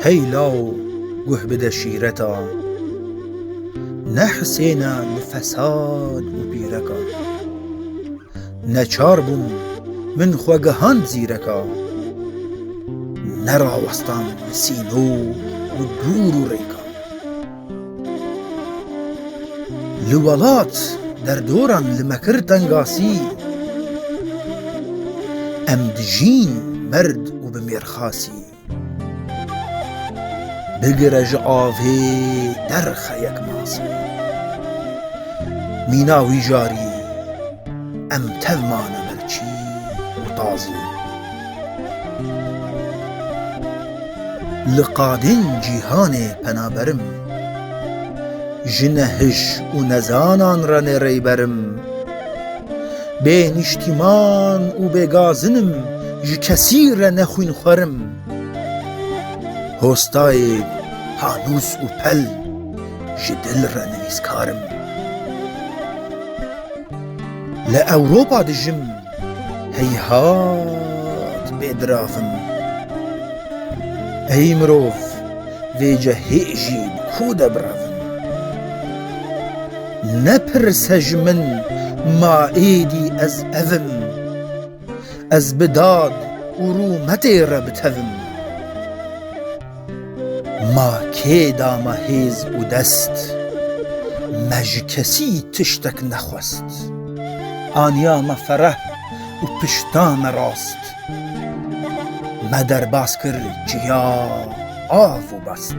هیلاو گوه بده شیرتا نه حسینا لفساد و پیرکا نه چار بون من خوگهان زیرکا نه راوستان سینو و دور و ریکا لولات در دوران لمکر تنگاسی امدجین مرد و بمیرخاسی بگرج آوه در خیک ماسی میناوی جاری ام تفمان ملچی و تازی لقادن جیهان پنابرم جنهش و نزانان را نریبرم به نشتیمان و به گازنم ج کسی را نخوین خورم هستای هانوس و پل ج دل را نویسکارم لأوروبا دجم هیهات بدرافم ای مروف ویجه هیجی کود برافم نپرسج من ما ایدی از اوم از بداد و رومتی را بتوم ما که داما هیز و دست مج کسی تشتک نخواست آنیا ما فرح و پشتان راست ما در باز کر جیا آو و بست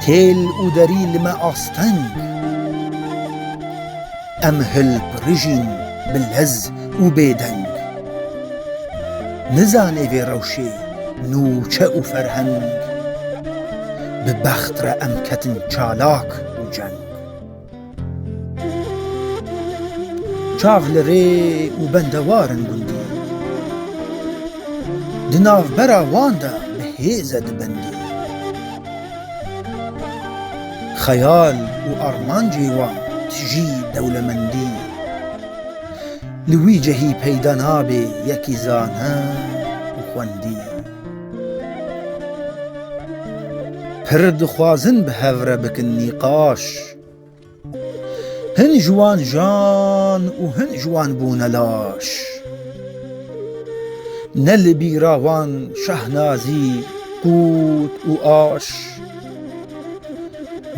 تیل و دریل ما آستنگ امهل برجین بلهز و بیدنگ نزان اوی روشی نوچه و فرهنگ به بخت را امکتن چالاک و جنگ چاول ری و بندوارن بندی دناف برا واندا به هیزد بندی خیال و آرمان جیوان تجی دولمندی لوی جهی پیدا نابی یکی زانه و خوندی پرد خوازن به هوره بکن نیقاش هن جوان جان و هن جوان بونلاش نل بیراوان شهنازی قوت و آش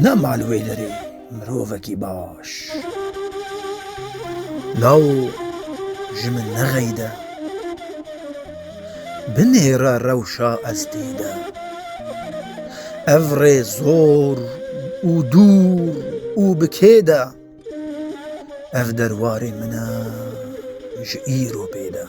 نمال ویدری مروفکی باش لو جمن نغیده بنیرا روشا از دیده افر زور و دور و بکیده اف درواری منا جئیرو بیده